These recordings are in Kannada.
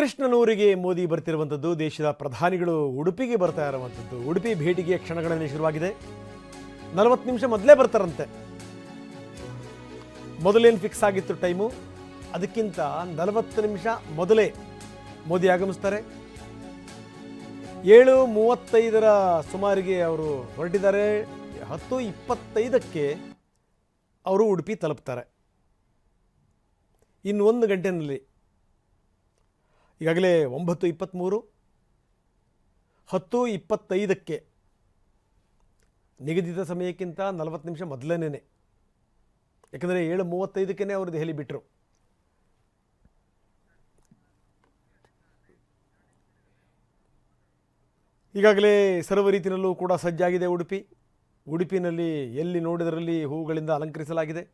ಕೃಷ್ಣನೂರಿಗೆ ಮೋದಿ ಬರ್ತಿರುವಂಥದ್ದು, ದೇಶದ ಪ್ರಧಾನಿಗಳು ಉಡುಪಿಗೆ ಬರ್ತಾ ಇರುವಂಥದ್ದು. ಉಡುಪಿ ಭೇಟಿಗೆ ಕ್ಷಣಗಳಲ್ಲಿ ಶುರುವಾಗಿದೆ. 40 ನಿಮಿಷ ಮೊದಲೇ ಬರ್ತಾರಂತೆ. ಮೊದಲೇನು ಫಿಕ್ಸ್ ಆಗಿತ್ತು ಟೈಮು, ಅದಕ್ಕಿಂತ 40 ನಿಮಿಷ ಮೊದಲೇ ಮೋದಿ ಆಗಮಿಸ್ತಾರೆ. 7:35 ಸುಮಾರಿಗೆ ಅವರು ಹೊರಟಿದ್ದಾರೆ. 10:25 ಅವರು ಉಡುಪಿ ತಲುಪ್ತಾರೆ. ಇನ್ನು 1 ಗಂಟೆಯಲ್ಲಿ, ಈಗಾಗಲೇ 9:23, 10:25 ನಿಗದಿತ ಸಮಯಕ್ಕಿಂತ 40 ನಿಮಿಷ ಮೊದಲನೇ. ಯಾಕಂದರೆ 7:35 ಅವರು ದೆಹಲಿ ಬಿಟ್ಟರು. ಈಗಾಗಲೇ ಸರ್ವ ರೀತಿಯಲ್ಲೂ ಕೂಡ ಸಜ್ಜಾಗಿದೆ ಉಡುಪಿನಲ್ಲಿ ಎಲ್ಲಿ ನೋಡಿದರಲ್ಲಿ ಹೂಗಳಿಂದ ಅಲಂಕರಿಸಲಾಗಿದೆ.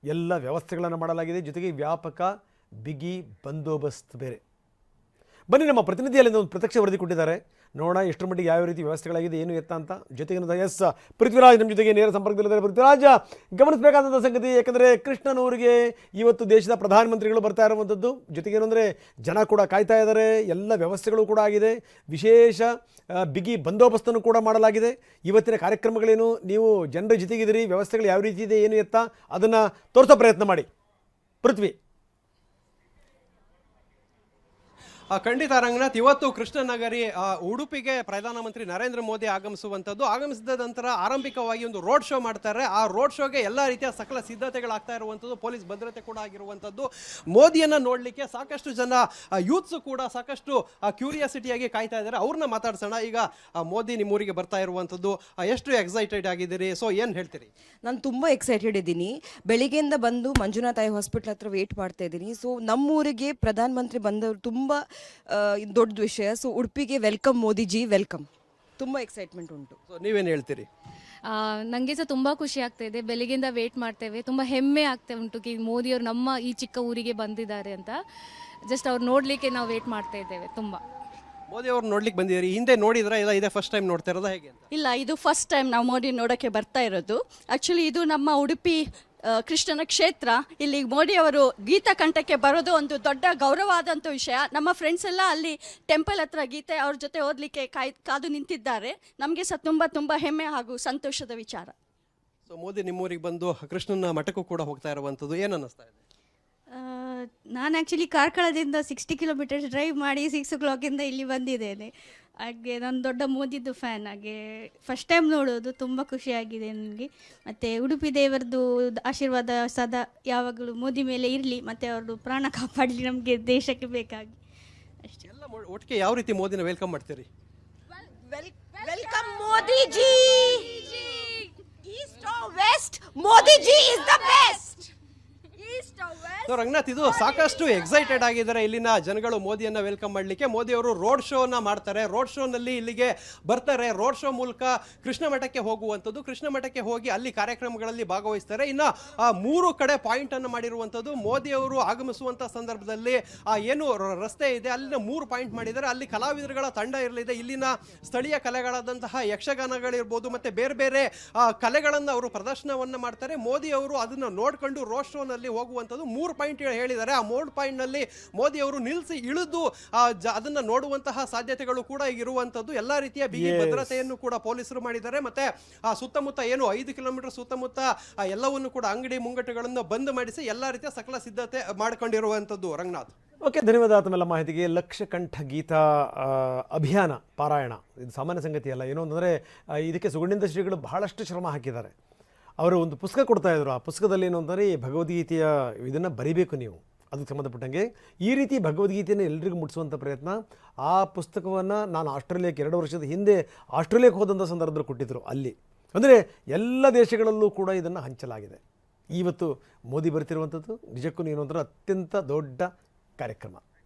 ಎಲ್ಲ ವ್ಯವಸ್ಥೆಗಳನ್ನು ಮಾಡಲಾಗಿದೆ. ಜೊತೆಗೆ ವ್ಯಾಪಕ ಬಿಗಿ ಬಂದೋಬಸ್ತ್ ಬೇರೆ. ಬನ್ನಿ, ನಮ್ಮ ಪ್ರತಿನಿಧಿ ಅಲ್ಲಿಂದ ಒಂದು ಪ್ರತ್ಯಕ್ಷ ವರದಿ ಕೊಟ್ಟಿದ್ದಾರೆ. ನೋಡೋಣ ಎಷ್ಟರ ಮಟ್ಟಿಗೆ ಯಾವ ರೀತಿ ವ್ಯವಸ್ಥೆಗಳಾಗಿದೆ, ಏನು ಎತ್ತ ಅಂತ. ಜೊತೆಗೆ ಎಸ್ ಪೃಥ್ವಿರಾಜ್ ನಮ್ಮ ಜೊತೆಗೆ ನೇರ ಸಂಪರ್ಕದಲ್ಲಿದ್ದಾರೆ. ಪೃಥ್ವಿರಾಜ್, ಗಮನಿಸಬೇಕಾದಂಥ ಸಂಗತಿ, ಯಾಕಂದರೆ ಕೃಷ್ಣನೂರಿಗೆ ಇವತ್ತು ದೇಶದ ಪ್ರಧಾನಮಂತ್ರಿಗಳು ಬರ್ತಾ ಇರುವಂಥದ್ದು. ಜೊತೆಗೆ ಏನಂದರೆ ಜನ ಕೂಡ ಕಾಯ್ತಾ ಇದ್ದಾರೆ. ಎಲ್ಲ ವ್ಯವಸ್ಥೆಗಳು ಕೂಡ ಆಗಿದೆ. ವಿಶೇಷ ಬಿಗಿ ಬಂದೋಬಸ್ತನ್ನು ಕೂಡ ಮಾಡಲಾಗಿದೆ. ಇವತ್ತಿನ ಕಾರ್ಯಕ್ರಮಗಳೇನು, ನೀವು ಜನರ ಜೊತೆಗಿದ್ದೀರಿ, ವ್ಯವಸ್ಥೆಗಳು ಯಾವ ರೀತಿ ಇದೆ, ಏನು ಎತ್ತ, ಅದನ್ನು ತೋರಿಸೋ ಪ್ರಯತ್ನ ಮಾಡಿ ಪೃಥ್ವಿ. ಖಂಡಿತ ರಂಗನಾಥ್, ಇವತ್ತು ಕೃಷ್ಣನಗರಿ ಉಡುಪಿಗೆ ಪ್ರಧಾನಮಂತ್ರಿ ನರೇಂದ್ರ ಮೋದಿ ಆಗಮಿಸುವಂಥದ್ದು. ಆಗಮಿಸಿದ ನಂತರ ಆರಂಭಿಕವಾಗಿ ಒಂದು ರೋಡ್ ಶೋ ಮಾಡ್ತಾರೆ. ಆ ರೋಡ್ ಶೋಗೆ ಎಲ್ಲ ರೀತಿಯ ಸಕಲ ಸಿದ್ಧತೆಗಳಾಗ್ತಾ ಇರುವಂಥದ್ದು. ಪೊಲೀಸ್ ಭದ್ರತೆ ಕೂಡ ಆಗಿರುವಂಥದ್ದು. ಮೋದಿಯನ್ನು ನೋಡಲಿಕ್ಕೆ ಸಾಕಷ್ಟು ಜನ ಯೂತ್ಸು ಕೂಡ ಸಾಕಷ್ಟು ಕ್ಯೂರಿಯಾಸಿಟಿಯಾಗಿ ಕಾಯ್ತಾ ಇದ್ದಾರೆ. ಅವ್ರನ್ನ ಮಾತಾಡ್ಸೋಣ. ಈಗ ಮೋದಿ ನಿಮ್ಮೂರಿಗೆ ಬರ್ತಾ ಇರುವಂಥದ್ದು, ಎಷ್ಟು ಎಕ್ಸೈಟೆಡ್ ಆಗಿದ್ದೀರಿ? ಸೊ ಏನು ಹೇಳ್ತೀರಿ? ನಾನು ತುಂಬ ಎಕ್ಸೈಟೆಡ್ ಇದ್ದೀನಿ. ಬೆಳಿಗ್ಗೆಯಿಂದ ಬಂದು ಮಂಜುನಾಥ್ ಐ ಹಾಸ್ಪಿಟ್ಲ್ ಹತ್ರ ವೇಟ್ ಮಾಡ್ತಾ ಇದ್ದೀನಿ. ಸೊ ನಮ್ಮೂರಿಗೆ ಪ್ರಧಾನಮಂತ್ರಿ ಬಂದವರು ತುಂಬ ದೊಡ್ಡ ವಿಷಯ. ಸೊ ಉಡುಪಿಗೆ ವೆಲ್ಕಮ್ ಮೋದಿಜಿ, ವೆಲ್ಕಮ್. ತುಂಬ ಎಕ್ಸೈಟ್ಮೆಂಟ್ ಉಂಟು. ಸೊ ನೀವೇನು ಹೇಳ್ತೀರಿ? ನನಗೆ ಸಹ ತುಂಬ ಖುಷಿ ಆಗ್ತಾ ಇದೆ. ಬೆಳಗ್ಗೆಯಿಂದ ವೇಟ್ ಮಾಡ್ತೇವೆ. ತುಂಬ ಹೆಮ್ಮೆ ಆಗ್ತಾ ಉಂಟು ಕಿ ಮೋದಿಯವರು ನಮ್ಮ ಈ ಚಿಕ್ಕ ಊರಿಗೆ ಬಂದಿದ್ದಾರೆ ಅಂತ. ಜಸ್ಟ್ ಅವ್ರು ನೋಡಲಿಕ್ಕೆ ನಾವು ವೇಟ್ ಮಾಡ್ತಾ ಇದ್ದೇವೆ. ತುಂಬ ಮೋದಿ ಅವ್ರು ನೋಡ್ಲಿಕ್ಕೆ ಬಂದಿದ್ದೀರಿ. ಹಿಂದೆ ನೋಡಿದ್ರಾ, ಇಲ್ಲ ಇದೇ ಫಸ್ಟ್ ಟೈಮ್ ನೋಡ್ತಾ ಇರೋದಾ, ಹೇಗೆ ಅಂತ? ಇಲ್ಲ, ಇದು ಫಸ್ಟ್ ಟೈಮ್ ನಾವು ಮೋದಿ ನೋಡೋಕ್ಕೆ ಬರ್ತಾ ಇರೋದು. ಆ್ಯಕ್ಚುಲಿ ಇದು ನಮ್ಮ ಉಡುಪಿ ಕೃಷ್ಣನ ಕ್ಷೇತ್ರ. ಇಲ್ಲಿ ಮೋದಿ ಅವರು ಗೀತಾ ಕಂಠಕ್ಕೆ ಬರೋದು ಒಂದು ದೊಡ್ಡ ಗೌರವವಾದಂಥ ವಿಷಯ. ನಮ್ಮ ಫ್ರೆಂಡ್ಸ್ ಎಲ್ಲ ಅಲ್ಲಿ ಟೆಂಪಲ್ ಹತ್ರ ಗೀತೆ ಅವ್ರ ಜೊತೆ ಓದಲಿಕ್ಕೆ ಕಾದು ನಿಂತಿದ್ದಾರೆ. ನಮಗೆ ಸಹ ತುಂಬ ಹೆಮ್ಮೆ ಹಾಗೂ ಸಂತೋಷದ ವಿಚಾರ. ಸೊ ಮೋದಿ ನಿಮ್ಮೂರಿಗೆ ಬಂದು ಕೃಷ್ಣನ ಮಠಕ್ಕೂ ಕೂಡ ಹೋಗ್ತಾ ಇರುವಂಥದ್ದು, ಏನು ಅನ್ನಿಸ್ತಾ ಇದೆ? ನಾನು ಆ್ಯಕ್ಚುಲಿ ಕಾರ್ಕಳದಿಂದ 60 ಕಿಲೋಮೀಟರ್ಸ್ ಡ್ರೈವ್ ಮಾಡಿ 6 o'clock ಇಲ್ಲಿ ಬಂದಿದ್ದೇನೆ. ಹಾಗೆ ನಾನು ದೊಡ್ಡ ಮೋದಿದ್ದು ಫ್ಯಾನ್. ಹಾಗೆ ಫಸ್ಟ್ ಟೈಮ್ ನೋಡೋದು, ತುಂಬ ಖುಷಿಯಾಗಿದೆ ನನಗೆ. ಮತ್ತು ಉಡುಪಿ ದೇವರದ್ದು ಆಶೀರ್ವಾದ ಸದಾ ಯಾವಾಗಲೂ ಮೋದಿ ಮೇಲೆ ಇರಲಿ, ಮತ್ತು ಅವ್ರದ್ದು ಪ್ರಾಣ ಕಾಪಾಡಲಿ ನಮಗೆ ದೇಶಕ್ಕೆ ಬೇಕಾಗಿ ಅಷ್ಟೇ. ಎಲ್ಲ ಒಟ್ಟಿಗೆ ಯಾವ ರೀತಿ ಮೋದಿನ ವೆಲ್ಕಮ್ ಮಾಡ್ತೀರಿ? Welcome Modiji. East or west, Modiji is the best. Ranganath, ಇದು ಸಾಕಷ್ಟು ಎಕ್ಸೈಟೆಡ್ ಆಗಿದ್ದಾರೆ ಇಲ್ಲಿನ ಜನಗಳು ಮೋದಿಯನ್ನು ವೆಲ್ಕಮ್ ಮಾಡಲಿಕ್ಕೆ. ಮೋದಿ ಅವರು ರೋಡ್ ಶೋನ ಮಾಡ್ತಾರೆ. ರೋಡ್ ಶೋನಲ್ಲಿ ಇಲ್ಲಿಗೆ ಬರ್ತಾರೆ. ರೋಡ್ ಶೋ ಮೂಲಕ ಕೃಷ್ಣ ಮಠಕ್ಕೆ ಹೋಗುವಂಥದ್ದು. ಕೃಷ್ಣ ಮಠಕ್ಕೆ ಹೋಗಿ ಅಲ್ಲಿ ಕಾರ್ಯಕ್ರಮಗಳಲ್ಲಿ ಭಾಗವಹಿಸ್ತಾರೆ. ಇನ್ನು 3 ಕಡೆ ಪಾಯಿಂಟ್ ಅನ್ನು ಮಾಡಿರುವಂಥದ್ದು. ಮೋದಿ ಅವರು ಆಗಮಿಸುವಂಥ ಸಂದರ್ಭದಲ್ಲಿ ಏನು ರಸ್ತೆ ಇದೆ ಅಲ್ಲಿನ 3 ಪಾಯಿಂಟ್ ಮಾಡಿದ್ದಾರೆ. ಅಲ್ಲಿ ಕಲಾವಿದರುಗಳ ತಂಡ ಇರಲಿದೆ. ಇಲ್ಲಿನ ಸ್ಥಳೀಯ ಕಲೆಗಳಾದಂತಹ ಯಕ್ಷಗಾನಗಳಿರ್ಬೋದು, ಮತ್ತೆ ಬೇರೆ ಬೇರೆ ಕಲೆಗಳನ್ನು ಅವರು ಪ್ರದರ್ಶನವನ್ನು ಮಾಡ್ತಾರೆ. ಮೋದಿ ಅವರು ಅದನ್ನು ನೋಡ್ಕೊಂಡು ರೋಡ್ ಶೋನಲ್ಲಿ ಹೋಗುವಂಥದ್ದು. 3 ಪಾಯಿಂಟ್ ಹೇಳಿದ್ದಾರೆ. ಆ 3 ಪಾಯಿಂಟ್ನಲ್ಲಿ ಮೋದಿ ಅವರು ನಿಲ್ಲಿಸಿ ಇಳಿದು ಅದನ್ನು ನೋಡುವಂತಹ ಸಾಧ್ಯತೆಗಳು ಕೂಡ ಇರುವಂಥದ್ದು. ಎಲ್ಲ ರೀತಿಯ ಬಿಗಿ ಭದ್ರತೆಯನ್ನು ಕೂಡ ಪೊಲೀಸರು ಮಾಡಿದ್ದಾರೆ. ಮತ್ತೆ ಸುತ್ತಮುತ್ತ ಏನು 5 ಕಿಲೋಮೀಟರ್ ಸುತ್ತಮುತ್ತ ಎಲ್ಲವನ್ನು ಕೂಡ ಅಂಗಡಿ ಮುಂಗಟ್ಟುಗಳನ್ನು ಬಂದ್ ಮಾಡಿಸಿ ಎಲ್ಲ ರೀತಿಯ ಸಕಲ ಸಿದ್ಧತೆ ಮಾಡಿಕೊಂಡಿರುವಂಥದ್ದು. ರಂಗನಾಥ್, ಓಕೆ, ಧನ್ಯವಾದ ತಮ್ಮೆಲ್ಲ ಮಾಹಿತಿಗೆ. ಲಕ್ಷಕಂಠ ಗೀತಾ ಅಭಿಯಾನ ಪಾರಾಯಣ ಇದು ಸಾಮಾನ್ಯ ಸಂಗತಿ ಅಲ್ಲ. ಏನು ಅಂತಂದರೆ ಇದಕ್ಕೆ ಸುಗುಣಿಂದ ಶ್ರೀಗಳು ಬಹಳಷ್ಟು ಶ್ರಮ ಹಾಕಿದ್ದಾರೆ. ಅವರು ಒಂದು ಪುಸ್ತಕ ಕೊಡ್ತಾಯಿದ್ರು. ಆ ಪುಸ್ತಕದಲ್ಲಿ ಏನು ಅಂತಂದರೆ ಈ ಭಗವದ್ಗೀತೆಯ ಇದನ್ನು ಬರೀಬೇಕು ನೀವು, ಅದಕ್ಕೆ ಸಂಬಂಧಪಟ್ಟಂಗೆ ಈ ರೀತಿ ಭಗವದ್ಗೀತೆಯನ್ನು ಎಲ್ರಿಗೂ ಮುಟ್ಟಿಸುವಂಥ ಪ್ರಯತ್ನ. ಆ ಪುಸ್ತಕವನ್ನು ನಾನು ಆಸ್ಟ್ರೇಲಿಯಾಕ್ಕೆ 2 ವರ್ಷದ ಹಿಂದೆ ಆಸ್ಟ್ರೇಲಿಯಾಕ್ಕೆ ಹೋದಂಥ ಸಂದರ್ಭದಲ್ಲಿ ಕೊಟ್ಟಿದ್ದರು. ಅಲ್ಲಿ ಅಂದರೆ ಎಲ್ಲ ದೇಶಗಳಲ್ಲೂ ಕೂಡ ಇದನ್ನು ಹಂಚಲಾಗಿದೆ. ಇವತ್ತು ಮೋದಿ ಬರ್ತಿರುವಂಥದ್ದು ನಿಜಕ್ಕೂ ಏನು ಅಂದರೆ ಅತ್ಯಂತ ದೊಡ್ಡ ಕಾರ್ಯಕ್ರಮ.